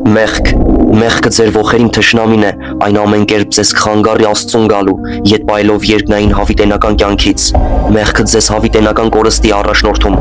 Մեղքը ձեր ոխերին թշնամին է, այն ամեն կերպ ձեզ կխանգարի Աստծուն գալու, ետ բայելով երկնային հավիտենական կյանքից։ Մեղքը ձեզ հավիտենական կորստի առաջնորդում։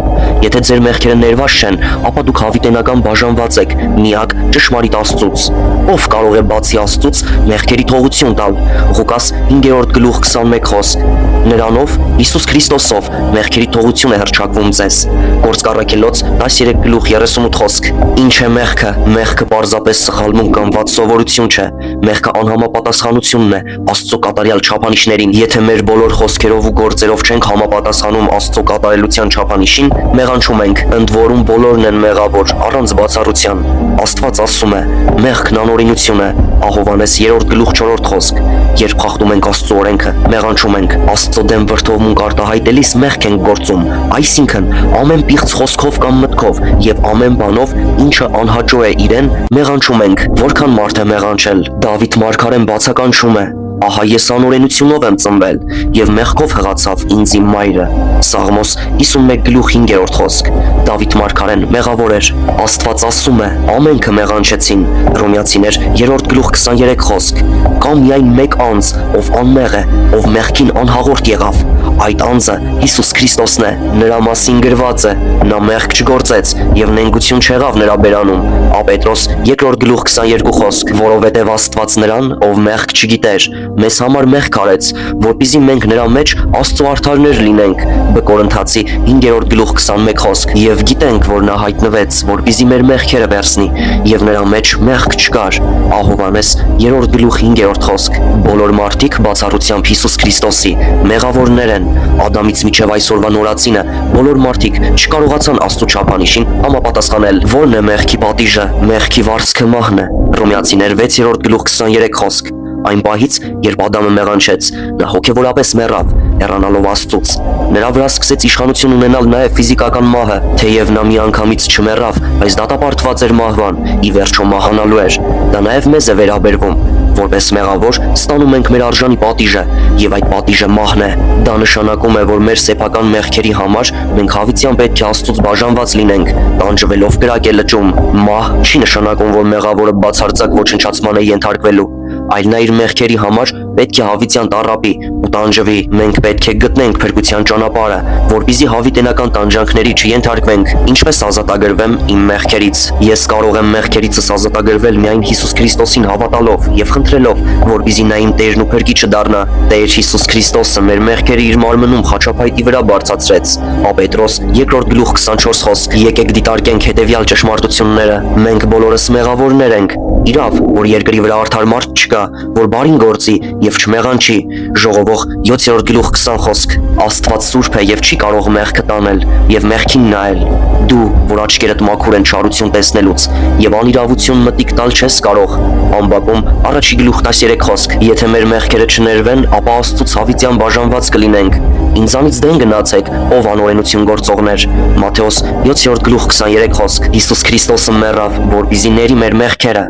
Եթե ձեր մեղքերը ներված չեն, ապա դուք հավիտենական բաժանված եք միակ ճշմարիտ Աստծուց։ Ով կարող է բացի Աստծուց մեղքերի թողություն տալ։ Ղուկաս 5:21 խոսք։ Նրանով, Հիսուս Քրիստոսով, մեղքերի թողություն է հռչակվում ձեզ։ Գործք Առաքելոց 13:38 խոսք։ Ինչ է մեղքը։ Մեղքը պարզապես սխալմունք կամ վատ սովորություն չէ։ Մեղքը անհամապատասխանությունն է Աստծո կատարյալ չափանիշներին։ Եթե մեր բոլոր խոսքերով ու գործերով չենք համապատասխանում Աստծո կատարելության չափանիշին, մեղանչում ենք, ընդ որում բոլորն են մեղավոր, առանց բացառության։ Աստված ասում է. մեղքն անօրինություն է։ Ահովանես 3:4 խոսք։ Երբ խախտում ենք Աստծո օրենքը, մեղանչում ենք, Աստծո դեմ վրդովմունք արտահայտելիս մեղք ենք գործում, այսինքն ամեն պիղծ խոսքով կամ մտքով եւ ամեն բանով, ինչը անհաճո է իրեն, մեղանչում ենք։ Որքան մարդ է մեղանչել։ Դավիթ մարգարեն բացականչում է. Ահա ես անօրենությունով եմ ծնվել եւ մեղքով հղացավ ինձ իմ մայրը։ Սաղմոս 51:5 խոսք։ Դավիթ մարգարեն մեղավոր էր։ Աստված ասում է. ամենքը մեղանչեցին։ Հռոմեացիներ 3:23 խոսք։ Կա միայն մեկ անձ, ով անմեղ է, ով մեղքին անհաղորդ եղավ։ Այդ անձը Հիսուս Քրիստոսն է։ Նրա մասին գրված է. նա մեղք չգործեց եւ նենգություն չեղավ նրա բերանում։ Ապետրոս 2:22 խոսք։ Որովհետեւ Աստված նրան, ով մեղք չգիտեր, մեզ համար մեղք արեց, որպեսզի մենք նրա մեջ Աստծո արդարներ լինենք։ Բ Կորնթացի 5:21 խոսք։ Եվ գիտենք, որ նա հայտնվեց, որպեսզի մեր մեղքերը վերցնի, եւ նրա մեջ մեղք չկար։ Ահովանես 3:5 խոսք։ Բոլոր մարդիկ բացառությամբ Հիսուս Քրիստոսի մեղավորներ են։ Ադամից մինչև այսօրվա նորածինը բոլոր մարդիկ չկարողացան Աստծո չափանիշին համապատասխանել։ Ո՞րն է մեղքի պատիժը։ Մեղքի վարձքը մահն է։ Հռոմեացիներ 6:23 խոսք։ Այն պահից, երբ Ադամը մեղանչեց, նա հոգևորապես մեռավ, հեռանալով Աստծուց։ Նրա վրա սկսեց իշխանություն ունենալ նաև ֆիզիկական մահը, թեև նա միանգամից չմեռավ, բայց դատապարտված էր մահվան, ի վերջո մահանալու էր։ Դա նաև մեզ է վերաբերվում։ Որպես մեղավոր ստանում ենք մեր արժանի պատիժը, եւ այդ պատիժը մահն է։ Դա նշանակում է, որ մեր սեփական մեղքերի համար մենք հավիտյան պետք է Աստծուց բաժանված լինենք, տանջվելով կրակ է լճում։ Մահ չի նշանակում, որ մեղավորը բացարձակ ոչնչացման է ենթարկվելու, այլ նա իր մեղքերի համար պետք է հավիտյան տառապի ու տանջվի։ Մենք պետք է գտնենք փրկության ճանապարհը, որպեսզի հավիտենական տանջանքների չենթարկվենք։ Ինչպես ազատագրվեմ իմ մեղքերից։ Ես կարող եմ մեղքերիցս ազատագրվել միայն Հիսուս Քրիստոսին հավատալով եւ խնդրելով, որպեսզի նա իմ Տերն ու Փրկիչը դառնա։ Տեր Հիսուս Քրիստոսը մեր մեղքերը իր մարմնում խաչապայտի վրա բարձրացրեց։ Ապետրոս 2:24 խոսք։ Եկեք դիտարկենք հետեւյալ ճշմարտությունները։ Մենք բոլորս մեղավորներ ենք։ Իրավ, որ երկրի վրա արդար մարդ չկա, որ բարին գործի եւ չմեղանչի։ Ժողովող 7:20 խոսք։ Աստված սուրբ է եւ չի կարող մեղքը տանել եւ մեղքին նայել։ Դու, որ աչքերդ մաքուր են չարություն տեսնելուց եւ անիրավություն մտիկ տալ չես կարող։ Ամբակում 1:13 խոսք։ Եթե մեր մեղքերը չներվեն, ապա Աստծուց հավիտյան բաժանված կլինենք։ Ինձանից դեն գնացեք, ով անօրենություն գործողներ։ Մատթեոս 7:23 խոսք։ Հիսուս Քրիստոսը մեռավ, որպեսզի ների մեր մեղքերը։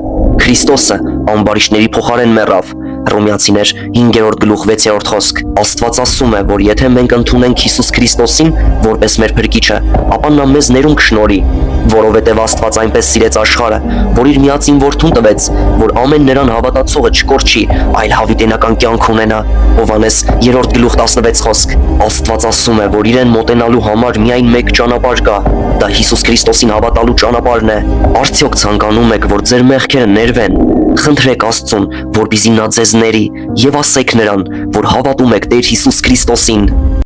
Քրիստոսը ամբարիշտների փոխարեն մեռավ։ Հռոմեացիներ 5:6 խոսք։ Աստված ասում է, որ եթե մենք ընդունենք Հիսուս Քրիստոսին որպես մեր Փրկիչը, ապա նա մեզ ներում կշնորհի, որովհետև Աստված այնպես սիրեց աշխարհը, որ իր միածին որդուն տվեց, որ ամեն նրան հավատացողը չկորչի, այլ հավիտենական կյանք ունենա։ Հովհաննես 3:16 խոսք։ Աստված ասում է, որ իրեն մոտենալու համար միայն մեկ ճանապարհ կա, դա Հիսուս Քրիստոսին հավատալու ճանապարհն է։ Արդյոք ցանկանում եք, որ ձեր մեղքերը ներվեն։ Խնդրեք Աստծուն, որպեսզի նա ձեզ ների, եւ ասեք նրան, որ հավատում եք Տեր Հիսուս Քրիստոսին։